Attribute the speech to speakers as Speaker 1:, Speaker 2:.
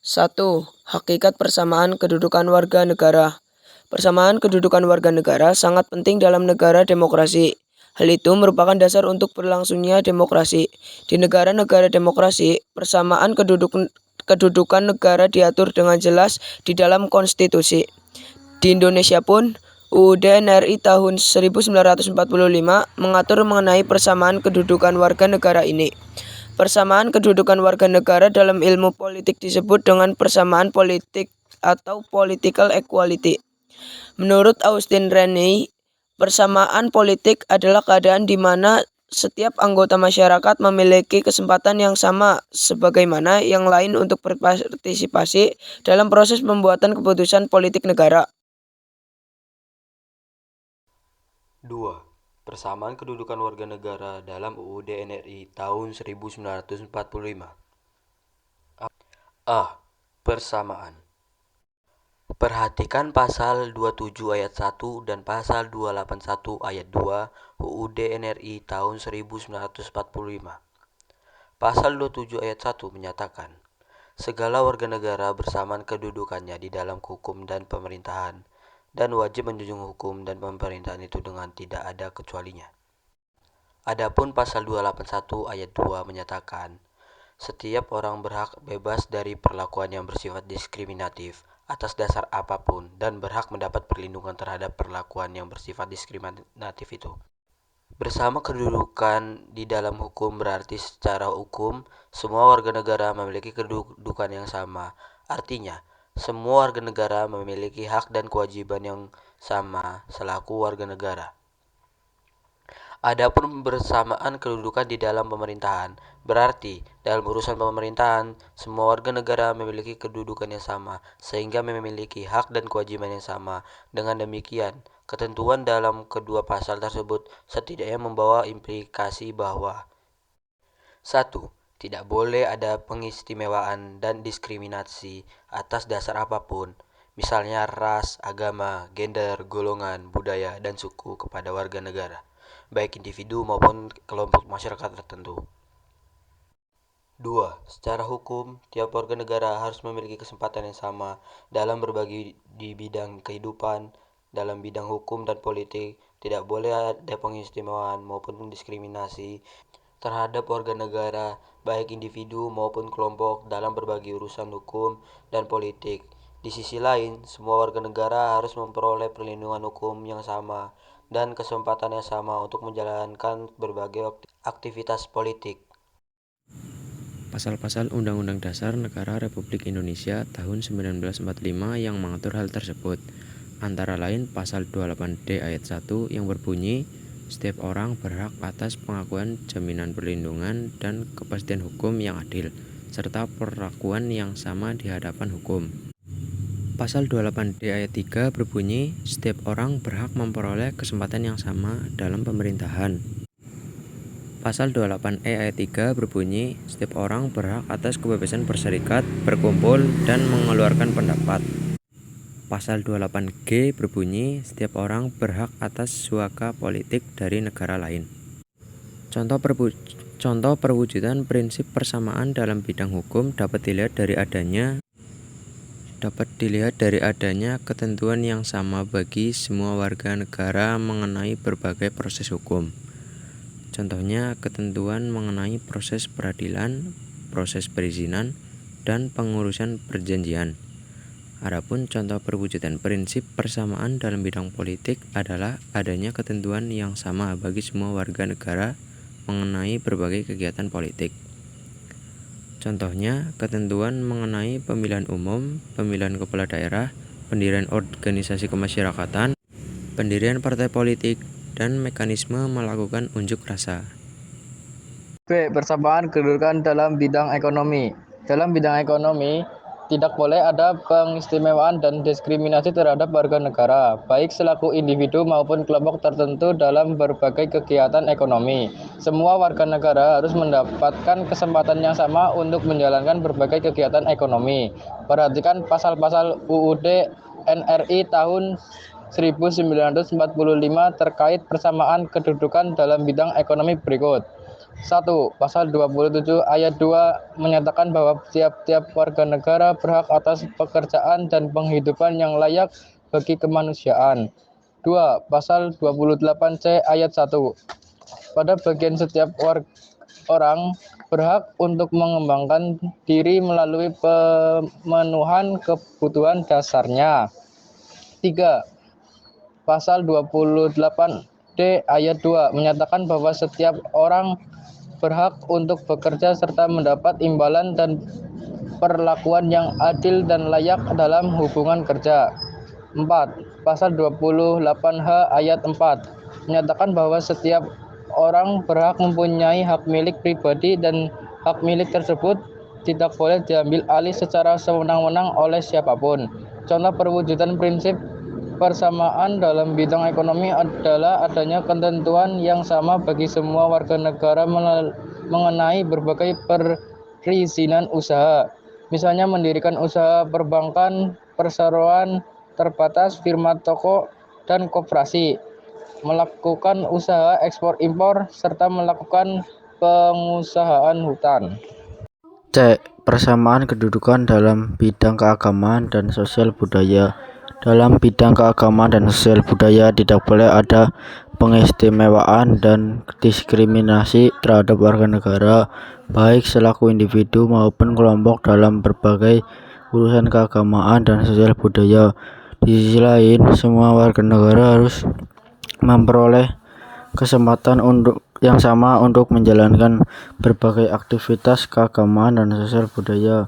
Speaker 1: 1. Hakikat persamaan kedudukan warga negara. Persamaan kedudukan warga negara sangat penting dalam negara demokrasi. Hal itu merupakan dasar untuk berlangsungnya demokrasi. Di negara-negara demokrasi, persamaan kedudukan negara diatur dengan jelas di dalam konstitusi. Di Indonesia pun, UUD NRI tahun 1945 mengatur mengenai persamaan kedudukan warga negara ini. Persamaan kedudukan warga negara dalam ilmu politik disebut dengan persamaan politik atau political equality. Menurut Austin Rennie, persamaan politik adalah keadaan di mana setiap anggota masyarakat memiliki kesempatan yang sama sebagaimana yang lain untuk berpartisipasi dalam proses pembuatan keputusan politik negara.
Speaker 2: 2. Persamaan kedudukan warga negara dalam UUD NRI tahun 1945. A. Persamaan. Perhatikan pasal 27 ayat 1 dan pasal 281 ayat 2 UUD NRI tahun 1945. Pasal 27 ayat 1 menyatakan, segala warga negara bersamaan kedudukannya di dalam hukum dan pemerintahan, dan wajib menjunjung hukum dan pemerintahan itu dengan tidak ada kecualinya. Adapun pasal 281 ayat 2 menyatakan, setiap orang berhak bebas dari perlakuan yang bersifat diskriminatif atas dasar apapun dan berhak mendapat perlindungan terhadap perlakuan yang bersifat diskriminatif itu. Bersama kedudukan di dalam hukum berarti secara hukum semua warga negara memiliki kedudukan yang sama. Artinya, semua warga negara memiliki hak dan kewajiban yang sama selaku warga negara. Adapun bersamaan kedudukan di dalam pemerintahan, berarti dalam urusan pemerintahan, semua warga negara memiliki kedudukan yang sama, sehingga memiliki hak dan kewajiban yang sama. Dengan demikian, ketentuan dalam kedua pasal tersebut setidaknya membawa implikasi bahwa 1. Tidak boleh ada pengistimewaan dan diskriminasi atas dasar apapun, misalnya ras, agama, gender, golongan, budaya, dan suku kepada warga negara, baik individu maupun kelompok masyarakat tertentu. 2. Secara hukum, tiap warga negara harus memiliki kesempatan yang sama dalam berbagi di bidang kehidupan. Dalam bidang hukum dan politik, tidak boleh ada pengistimewaan maupun diskriminasi terhadap warga negara, baik individu maupun kelompok dalam berbagai urusan hukum dan politik. Di sisi lain, semua warga negara harus memperoleh perlindungan hukum yang sama dan kesempatan yang sama untuk menjalankan berbagai aktivitas politik.
Speaker 3: Pasal-pasal Undang-Undang Dasar Negara Republik Indonesia tahun 1945 yang mengatur hal tersebut, antara lain pasal 28D ayat 1 yang berbunyi, setiap orang berhak atas pengakuan jaminan perlindungan dan kepastian hukum yang adil, serta perlakuan yang sama di hadapan hukum. Pasal 28D ayat 3 berbunyi, setiap orang berhak memperoleh kesempatan yang sama dalam pemerintahan. Pasal 28E ayat 3 berbunyi, setiap orang berhak atas kebebasan berserikat, berkumpul, dan mengeluarkan pendapat. Pasal 28G berbunyi, setiap orang berhak atas suaka politik dari negara lain. Contoh perwujudan prinsip persamaan dalam bidang hukum dapat dilihat dari adanya ketentuan yang sama bagi semua warga negara mengenai berbagai proses hukum. Contohnya, ketentuan mengenai proses peradilan, proses perizinan, dan pengurusan perjanjian. Adapun contoh perwujudan prinsip persamaan dalam bidang politik adalah adanya ketentuan yang sama bagi semua warga negara mengenai berbagai kegiatan politik. Contohnya, ketentuan mengenai pemilihan umum, pemilihan kepala daerah, pendirian organisasi kemasyarakatan, pendirian partai politik, dan mekanisme melakukan unjuk rasa.
Speaker 4: B. Persamaan kedudukan dalam bidang ekonomi. Dalam bidang ekonomi, tidak boleh ada pengistimewaan dan diskriminasi terhadap warga negara, baik selaku individu maupun kelompok tertentu dalam berbagai kegiatan ekonomi. Semua warga negara harus mendapatkan kesempatan yang sama untuk menjalankan berbagai kegiatan ekonomi. Perhatikan pasal-pasal UUD NRI tahun 1945 terkait persamaan kedudukan dalam bidang ekonomi berikut. 1. Pasal 27 ayat 2 menyatakan bahwa tiap-tiap warga negara berhak atas pekerjaan dan penghidupan yang layak bagi kemanusiaan. 2. Pasal 28C ayat 1. Pada bagian setiap orang berhak untuk mengembangkan diri melalui pemenuhan kebutuhan dasarnya. 3. Pasal 28D ayat 2 menyatakan bahwa setiap orang berhak untuk bekerja serta mendapat imbalan dan perlakuan yang adil dan layak dalam hubungan kerja. 4. Pasal 28H ayat 4 menyatakan bahwa setiap orang berhak mempunyai hak milik pribadi dan hak milik tersebut tidak boleh diambil alih secara sewenang-wenang oleh siapapun. Contoh perwujudan prinsip persamaan dalam bidang ekonomi adalah adanya ketentuan yang sama bagi semua warga negara mengenai berbagai perizinan usaha. Misalnya mendirikan usaha perbankan, perseroan terbatas, firma toko, dan koperasi, melakukan usaha ekspor-impor, serta melakukan pengusahaan hutan.
Speaker 5: C. Persamaan kedudukan dalam bidang keagamaan dan sosial budaya. Dalam bidang keagamaan dan sosial budaya tidak boleh ada pengistimewaan dan diskriminasi terhadap warga negara, baik selaku individu maupun kelompok dalam berbagai urusan keagamaan dan sosial budaya. Di sisi lain, semua warga negara harus memperoleh kesempatan yang sama untuk menjalankan berbagai aktivitas keagamaan dan sosial budaya.